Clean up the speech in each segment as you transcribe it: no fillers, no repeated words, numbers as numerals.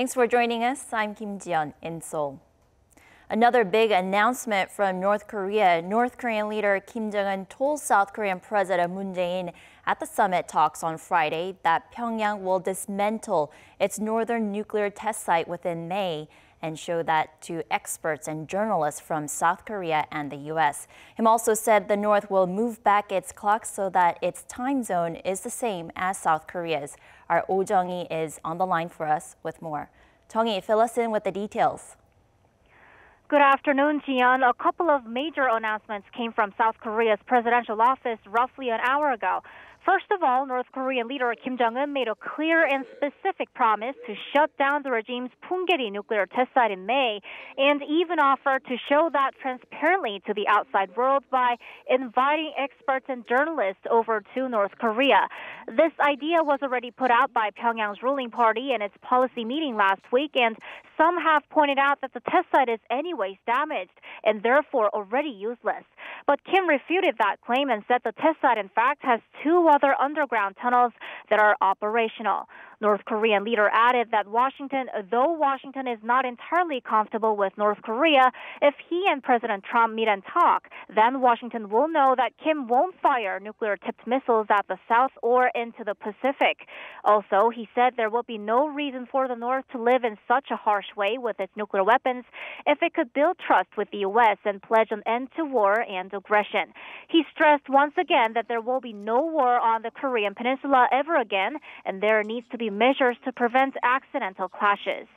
Thanks for joining us. I'm Kim Ji-yeon in Seoul. Another big announcement from North Korea. North Korean leader Kim Jong-un told South Korean President Moon Jae-in at the summit talks on Friday that Pyongyang will dismantle its northern nuclear test site within May and show that to experts and journalists from South Korea and the U.S. Kim also said the North will move back its clock so that its time zone is the same as South Korea's. Our Oh Jung-hee is on the line for us with more. Jung-hee, fill us in with the details. Good afternoon, Ji-yeon. A couple of major announcements came from South Korea's presidential office roughly an hour ago. First of all, North Korean leader Kim Jong-un made a clear and specific promise to shut down the regime's Punggye-ri nuclear test site in May, and even offered to show that transparently to the outside world by inviting experts and journalists over to North Korea. This idea was already put out by Pyongyang's ruling party in its policy meeting last week, and some have pointed out that the test site is anyways damaged and therefore already useless. But Kim refuted that claim and said the test site, in fact, has two other underground tunnels that are operational. North Korean leader added that though Washington is not entirely comfortable with North Korea, if he and President Trump meet and talk, then Washington will know that Kim won't fire nuclear-tipped missiles at the South or into the Pacific. Also, he said there will be no reason for the North to live in such a harsh way with its nuclear weapons if it could build trust with the U.S. and pledge an end to war and aggression. He stressed once again that there will be no war on the Korean Peninsula ever again, and there needs to be measures to prevent accidental clashes.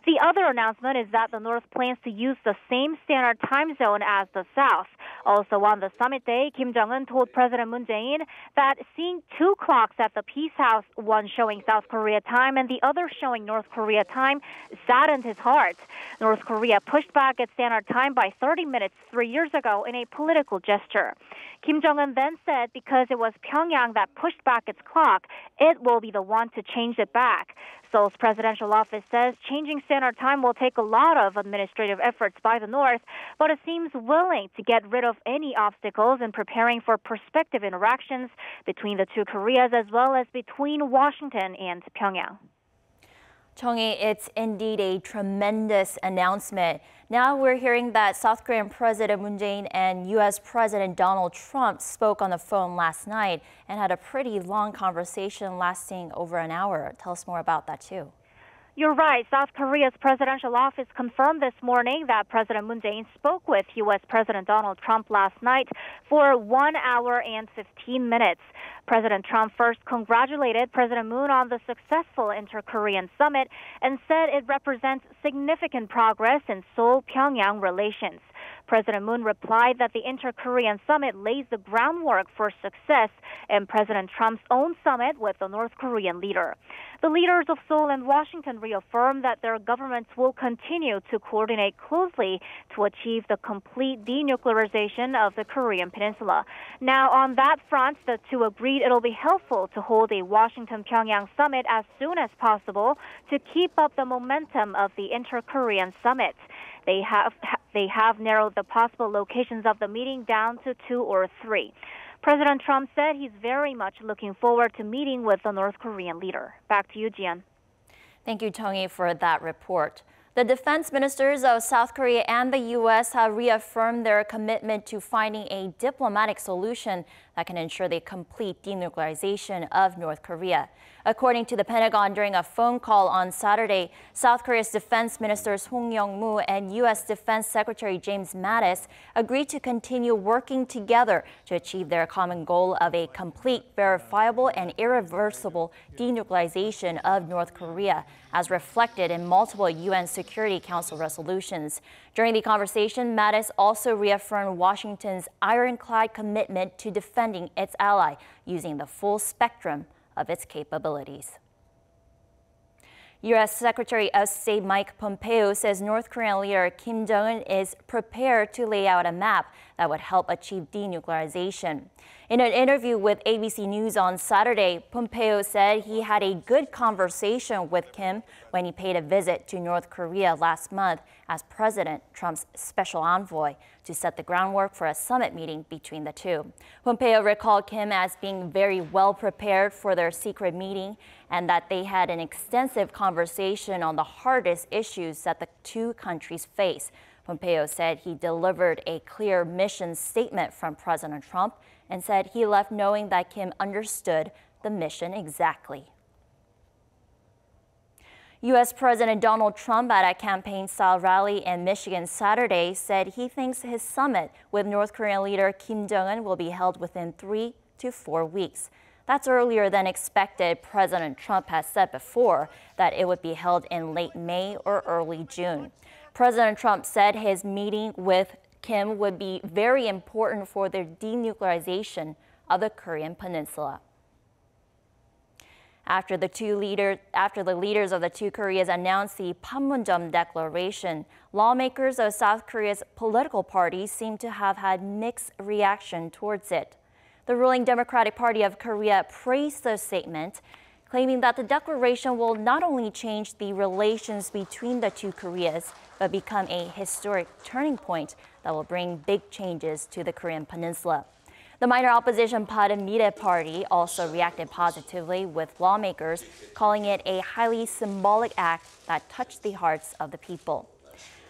The other announcement is that the North plans to use the same standard time zone as the South. Also on the summit day, Kim Jong-un told President Moon Jae-in that seeing two clocks at the Peace House, one showing South Korea time and the other showing North Korea time, saddened his heart. North Korea pushed back its standard time by 30 minutes 3 years ago in a political gesture. Kim Jong-un then said because it was Pyongyang that pushed back its clock, it will be the one to change it back. Seoul's presidential office says changing standard time will take a lot of administrative efforts by the North, but it seems willing to get rid of any obstacles in preparing for prospective interactions between the two Koreas as well as between Washington and Pyongyang. Jung-hee, it's indeed a tremendous announcement. Now we're hearing that South Korean President Moon Jae-in and U.S. President Donald Trump spoke on the phone last night and had a pretty long conversation lasting over an hour. Tell us more about that, too. You're right. South Korea's presidential office confirmed this morning that President Moon Jae-in spoke with U.S. President Donald Trump last night for 1 hour and 15 minutes. President Trump first congratulated President Moon on the successful inter-Korean summit and said it represents significant progress in Seoul-Pyongyang relations. President Moon replied that the inter-Korean summit lays the groundwork for success in President Trump's own summit with the North Korean leader. The leaders of Seoul and Washington reaffirmed that their governments will continue to coordinate closely to achieve the complete denuclearization of the Korean Peninsula. Now, on that front, the two agreed it'll be helpful to hold a Washington-Pyongyang summit as soon as possible to keep up the momentum of the inter-Korean summit. They have narrowed the possible locations of the meeting down to 2 or 3. President Trump said he's very much looking forward to meeting with the North Korean leader. Back to you, Ji-yeon. Thank you, Jung-hee, for that report. The defense ministers of South Korea and the U.S. have reaffirmed their commitment to finding a diplomatic solution that can ensure the complete denuclearization of North Korea. According to the Pentagon, during a phone call on Saturday, South Korea's defense ministers Hong Young-moo and U.S. Defense Secretary James Mattis agreed to continue working together to achieve their common goal of a complete, verifiable, and irreversible denuclearization of North Korea, as reflected in multiple UN Security Council resolutions. During the conversation, Mattis also reaffirmed Washington's ironclad commitment to defending its ally using the full spectrum of its capabilities. U.S. Secretary of State Mike Pompeo says North Korean leader Kim Jong-un is prepared to lay out a map that would help achieve denuclearization. In an interview with ABC News on Saturday, Pompeo said he had a good conversation with Kim when he paid a visit to North Korea last month as President Trump's special envoy to set the groundwork for a summit meeting between the two. Pompeo recalled Kim as being very well prepared for their secret meeting and that they had an extensive conversation on the hardest issues that the two countries face. Pompeo said he delivered a clear mission statement from President Trump and said he left knowing that Kim understood the mission exactly. U.S. President Donald Trump at a campaign-style rally in Michigan Saturday said he thinks his summit with North Korean leader Kim Jong-un will be held within 3 to 4 weeks. That's earlier than expected. President Trump has said before that it would be held in late May or early June. President Trump said his meeting with Kim would be very important for the denuclearization of the Korean peninsula. After the leaders of the two Koreas announced the Panmunjom Declaration, lawmakers of South Korea's political parties seem to have had mixed reaction towards it. The ruling Democratic Party of Korea praised the statement, claiming that the declaration will not only change the relations between the two Koreas, but become a historic turning point that will bring big changes to the Korean peninsula. The minor opposition Panmunjom Party also reacted positively, with lawmakers calling it a highly symbolic act that touched the hearts of the people.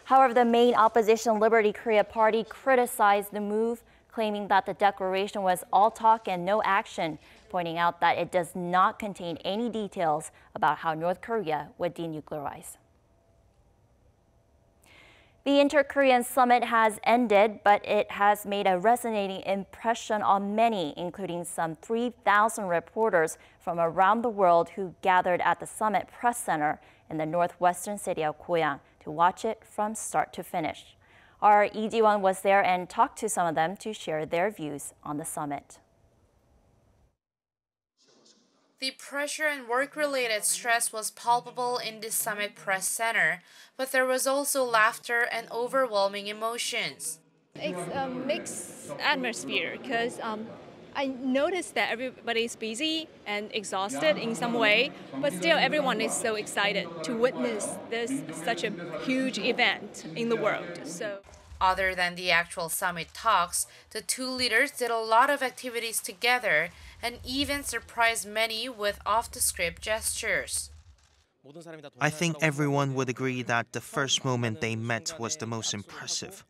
However, the main opposition Liberty Korea Party criticized the move, claiming that the declaration was all talk and no action, pointing out that it does not contain any details about how North Korea would denuclearize. The Inter-Korean summit has ended, but it has made a resonating impression on many, including some 3,000 reporters from around the world who gathered at the Summit Press Center in the northwestern city of Goyang to watch it from start to finish. Our Lee Ji-won was there and talked to some of them to share their views on the summit. The pressure and work-related stress was palpable in the Summit Press Center, but there was also laughter and overwhelming emotions. It's a mixed atmosphere because I noticed that everybody's busy and exhausted in some way, but still everyone is so excited to witness this such a huge event in the world. Other than the actual summit talks, the two leaders did a lot of activities together and even surprised many with off-the-script gestures. I think everyone would agree that the first moment they met was the most impressive.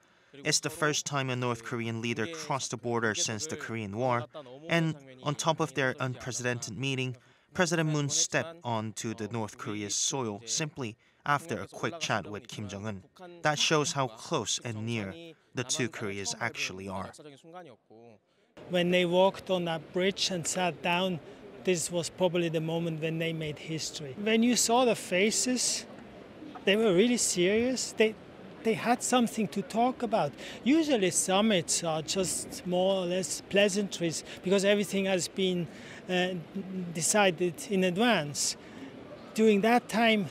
It's the first time a North Korean leader crossed the border since the Korean War, and on top of their unprecedented meeting, President Moon stepped onto the North Korea's soil simply after a quick chat with Kim Jong-un. That shows how close and near the two Koreas actually are. When they walked on that bridge and sat down, this was probably the moment when they made history. When you saw the faces, they were really serious. They had something to talk about. Usually summits are just more or less pleasantries because everything has been decided in advance. During that time,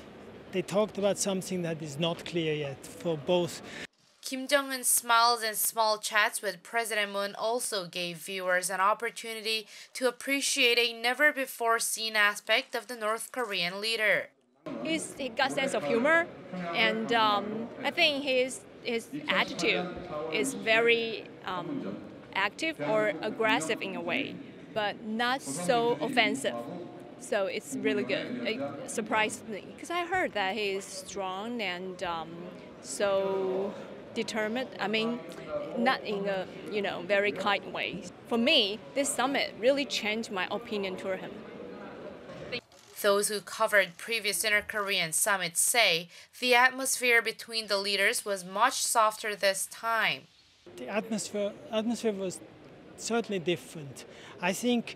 they talked about something that is not clear yet for both. Kim Jong-un's smiles and small chats with President Moon also gave viewers an opportunity to appreciate a never-before-seen aspect of the North Korean leader. He got a sense of humor, and I think his attitude is very active or aggressive in a way, but not so offensive. So it's really good. It surprised me because I heard that he is strong and so determined. I mean, not in a very kind way. For me, this summit really changed my opinion toward him. Those who covered previous inter-Korean summits say the atmosphere between the leaders was much softer this time. The atmosphere was certainly different. I think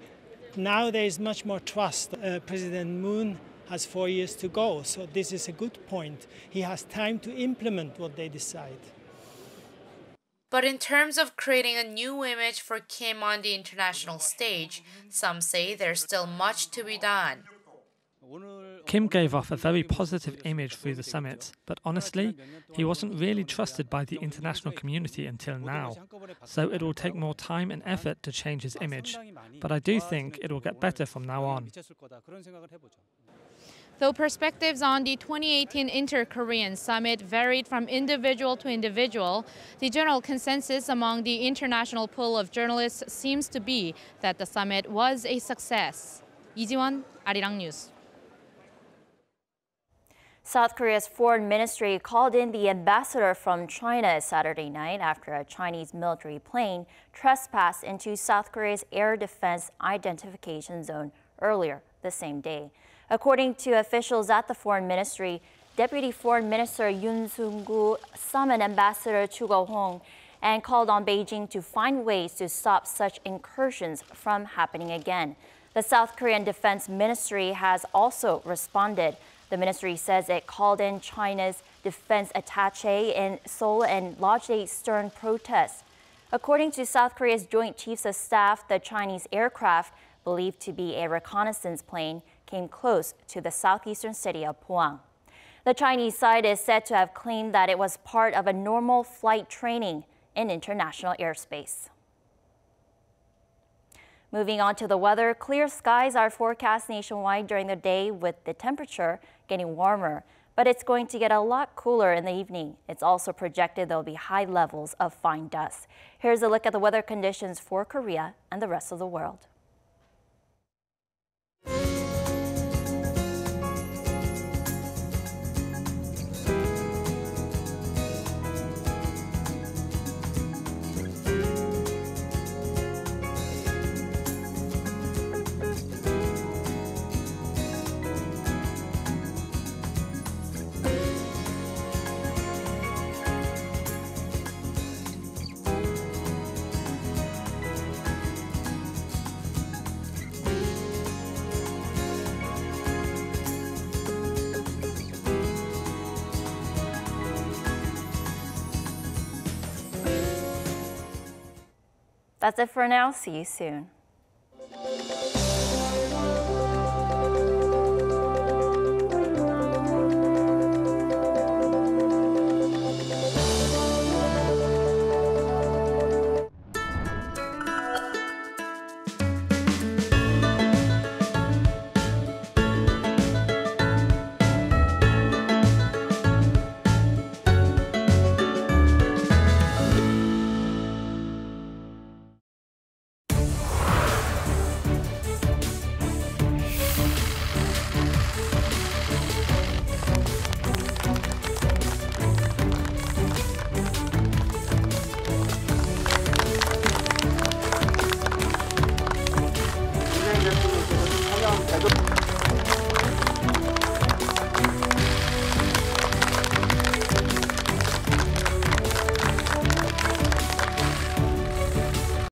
now there is much more trust. President Moon has 4 years to go, so this is a good point. He has time to implement what they decide. But in terms of creating a new image for Kim on the international stage, some say there's still much to be done. Kim gave off a very positive image through the summit, but honestly, he wasn't really trusted by the international community until now. So it will take more time and effort to change his image, but I do think it will get better from now on. Though perspectives on the 2018 Inter-Korean Summit varied from individual to individual, the general consensus among the international pool of journalists seems to be that the summit was a success. 이지원, Arirang News. South Korea's foreign ministry called in the ambassador from China Saturday night after a Chinese military plane trespassed into South Korea's air defense identification zone earlier the same day. According to officials at the foreign ministry, Deputy Foreign Minister Yoon Sung-gu summoned Ambassador Chu Go-hong and called on Beijing to find ways to stop such incursions from happening again. The South Korean Defense Ministry has also responded. The ministry says it called in China's defense attaché in Seoul and lodged a stern protest. According to South Korea's Joint Chiefs of Staff, the Chinese aircraft, believed to be a reconnaissance plane, came close to the southeastern city of Pohang. The Chinese side is said to have claimed that it was part of a normal flight training in international airspace. Moving on to the weather, clear skies are forecast nationwide during the day with the temperature getting warmer, but it's going to get a lot cooler in the evening. It's also projected there'll be high levels of fine dust. Here's a look at the weather conditions for Korea and the rest of the world. That's it for now. See you soon.